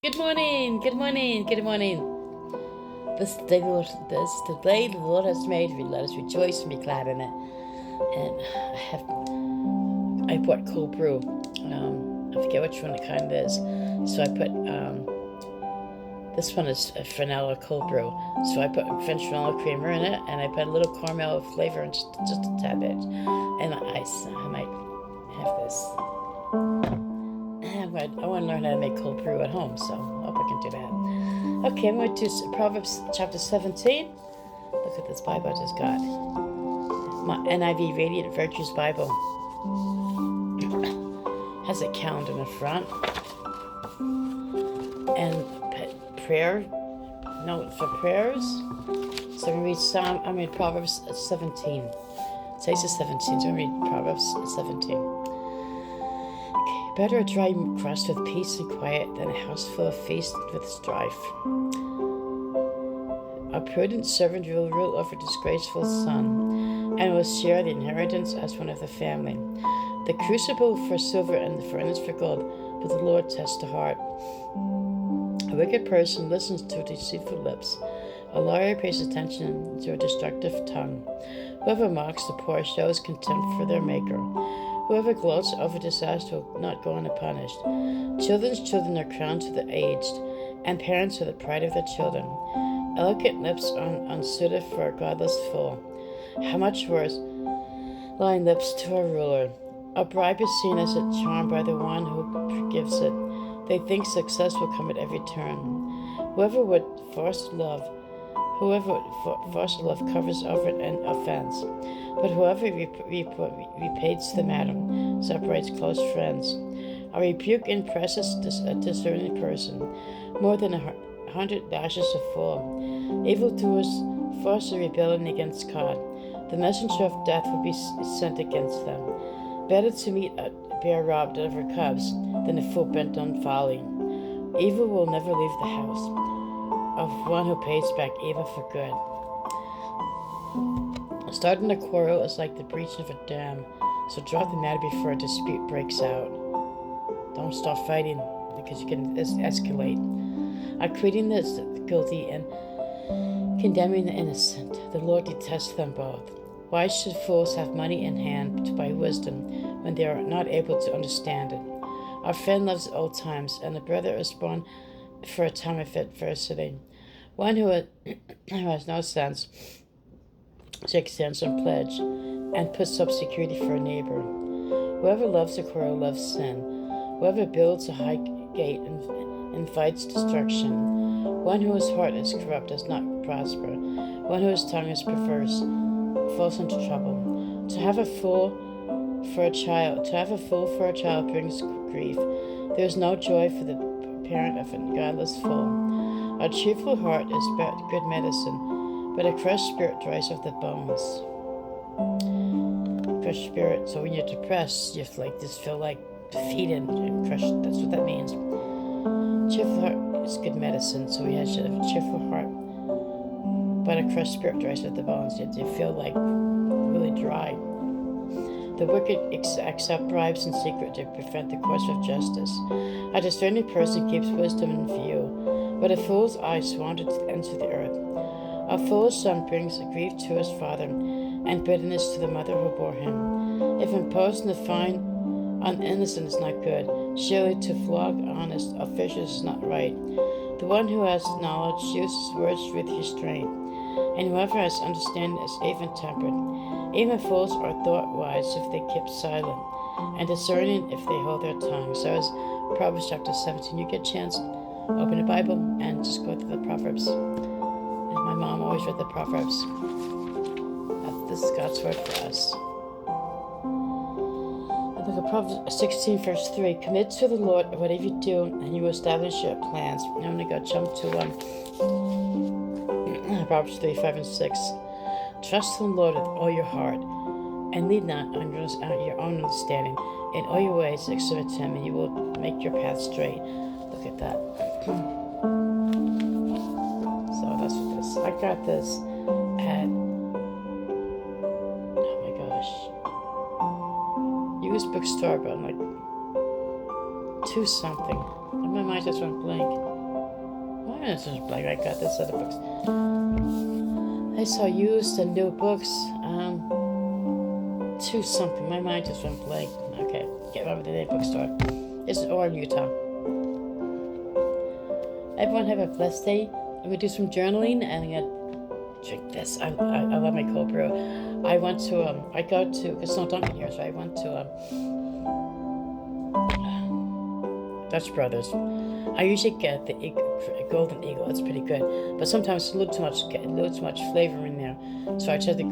Good morning, good morning, good morning. This day, this is the day the Lord has made. Let us rejoice and be glad in it. And I bought cold brew. I forget which one it kind of is. So I put this one is a vanilla cold brew. So I put French vanilla creamer in it, and I put a little caramel flavor in just a tad bit, and ice. I might have this. I want to learn how to make cold brew at home, so I hope I can do that. Okay, I'm going to Proverbs chapter 17. Look at this Bible I just got. My NIV Radiant Virtues Bible. Has a calendar in the front. And prayer, note for prayers. So I'm going to read Proverbs 17. It says it's 17, so I'm going to read Proverbs 17. Better a dry crust with peace and quiet than a house full of feast with strife. A prudent servant will rule over a disgraceful son, and will share the inheritance as one of the family. The crucible for silver and the furnace for gold, but the Lord tests the heart. A wicked person listens to deceitful lips. A liar pays attention to a destructive tongue. Whoever mocks the poor shows contempt for their maker. Whoever gloats over disaster will not go unpunished. Children's children are crowns for the aged, and parents are the pride of their children. Eloquent lips are unsuited for a godless fool. How much worse lying lips to a ruler. A bribe is seen as a charm by the one who gives it. They think success will come at every turn. Whoever would force love covers over an offense, but whoever repays the matter separates close friends. A rebuke impresses a discerning person more than 100 lashes a fool. Evildoers force a rebellion against God. The messenger of death will be sent against them. Better to meet a bear robbed of her cubs than a fool bent on folly. Evil will never leave the house of one who pays back evil for good. Starting a quarrel is like the breach of a dam, so drop the matter before a dispute breaks out. Don't start fighting, because you can escalate. Acquitting the guilty and condemning the innocent, the Lord detests them both. Why should fools have money in hand to buy wisdom when they are not able to understand it? Our friend loves old times, and a brother is born for a time of adversity. One who has no sense takes sense and pledge and puts up security for a neighbor. Whoever loves a quarrel loves sin. Whoever builds a high gate invites destruction. One whose heart is corrupt does not prosper. One whose tongue is perverse falls into trouble. To have a fool for a child brings grief. There is no joy for the parent of a godless fool. A cheerful heart is good medicine, but a crushed spirit dries up the bones. Crushed spirit, so when you're depressed, you just feel like defeated and crushed. That's what that means. Cheerful heart is good medicine, so we have a cheerful heart, but a crushed spirit dries up the bones. You feel like really dry. The wicked accept bribes in secret to prevent the course of justice. A discerning person keeps wisdom in view, but a fool's eyes wander to the ends of the earth. A foolish son brings grief to his father, and bitterness to the mother who bore him. If imposing a fine on innocent is not good, surely to flog honest officials is not right. The one who has knowledge uses words with restraint, and whoever has understanding is even-tempered. Even fools are thought wise if they keep silent, and discerning if they hold their tongue. So as Proverbs chapter 17, you get a chance, open the Bible and just go through the Proverbs. And my mom always read the Proverbs. This is God's word for us. The book of Proverbs 16, verse 3. Commit to the Lord whatever you do, and you will establish your plans. I'm going to go jump to Proverbs 3, 5, and 6. Trust in the Lord with all your heart, and lean not on your own understanding. In all your ways exhibit him, and you will make your path straight. Look at that. So that's what this. I got this at, oh my gosh, used bookstore, but I'm like $2 something. I'm mind just went blank. Why is it just blank? I got this other books. I saw used and new books. To something. My mind just went blank. Okay, get over to the bookstore. It's in Orem, Utah. Everyone have a blessed day. I'm gonna do some journaling and I'm gonna drink this. I love my cold brew. I went to I go to, it's no Dunkin' here, so I went to Dutch Brothers. I usually get the Golden Eagle. It's pretty good, but sometimes a little too much flavor in there. So I tried the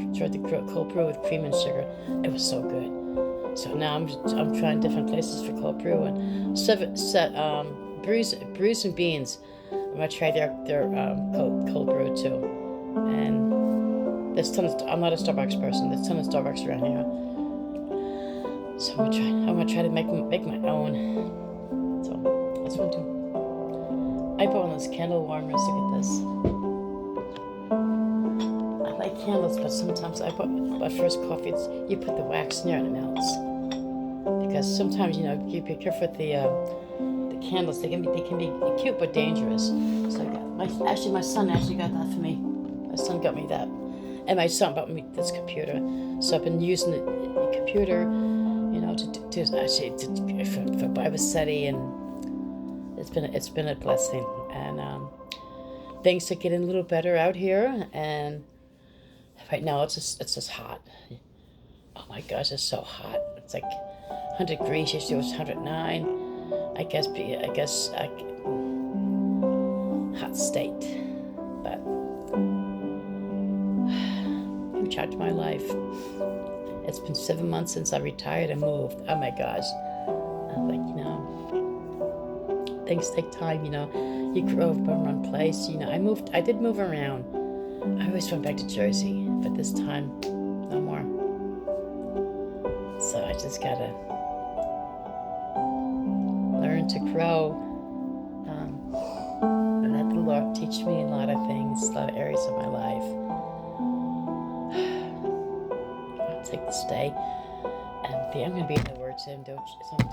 cold brew with cream and sugar. It was so good. So now I'm trying different places for cold brew and Brews and Beans. I'm gonna try their cold brew too. And there's tons. I'm not a Starbucks person. There's tons of Starbucks around here. So I'm gonna try to make my own. So that's what I'm doing. I bought one of those candle warmers. Look at this. I like candles, but sometimes I put my first coffee. You put the wax in there and it melts. Because sometimes you be careful with the candles. They can be cute but dangerous. So I got my son actually got that for me. My son got me that, and my son bought me this computer. So I've been using the computer, for Bible study, and it's been a blessing. And things are getting a little better out here. And right now it's just hot. Oh my gosh, it's so hot. It's like 100 degrees. Yesterday was 109. I guess hot state, but who charged my life? It's been 7 months since I retired and moved. Oh my gosh. I'm like, things take time, You grow up in one place, I did move around. I always went back to Jersey, but this time, no more. So I just gotta learn to grow. And let the Lord teach me a lot of things, a lot of areas of my life. I'll take this day, and I'm going to be in the Word and do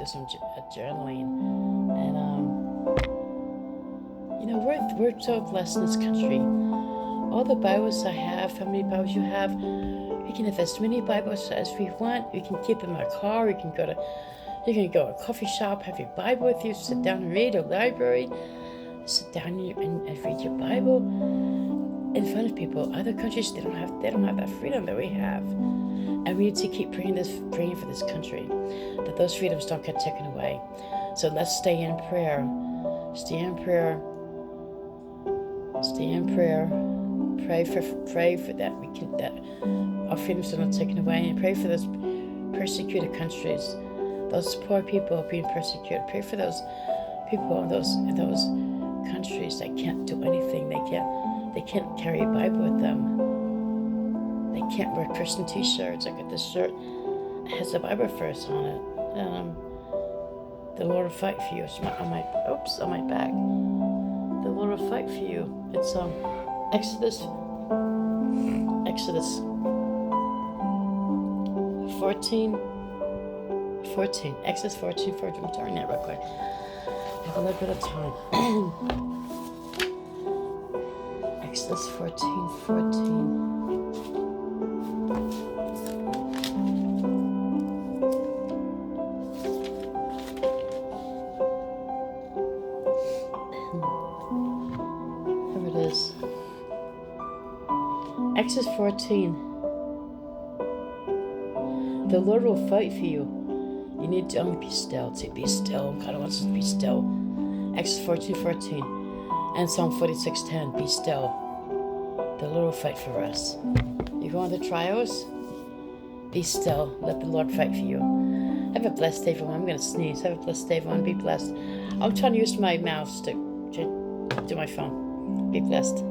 some journaling. And we're so blessed in this country. All the Bibles I have, how many Bibles you have, we can have as many Bibles as we want. We can keep them in our car. You can go to a coffee shop, have your Bible with you, sit down and read, a library, sit down and read your Bible in front of people. Other countries, they don't have that freedom that we have. And we need to keep praying for this country, that those freedoms don't get taken away. So let's stay in prayer. Stay in prayer. Pray for that that our freedoms are not taken away, and pray for those persecuted countries, those poor people being persecuted. Pray for those people in those countries that can't do anything. They can't carry a Bible with them. They can't wear Christian T-shirts. I got this shirt. It has the Bible verse on it. The Lord will fight for you. It's on my back. The Lord will fight for you. It's Exodus 14. Exodus 14. I'm turning that real quick. I have a little bit of time. Exodus 14. Here it is. Exodus 14. The Lord will fight for you. You need to only be still. To be still. God wants us to be still. Exodus 14. And Psalm 46:10. Be still. The Lord will fight for us. You go on the trials? Be still. Let the Lord fight for you. Have a blessed day, everyone. I'm going to sneeze. Have a blessed day, everyone. Be blessed. I'm trying to use my mouse to do my phone. Be blessed.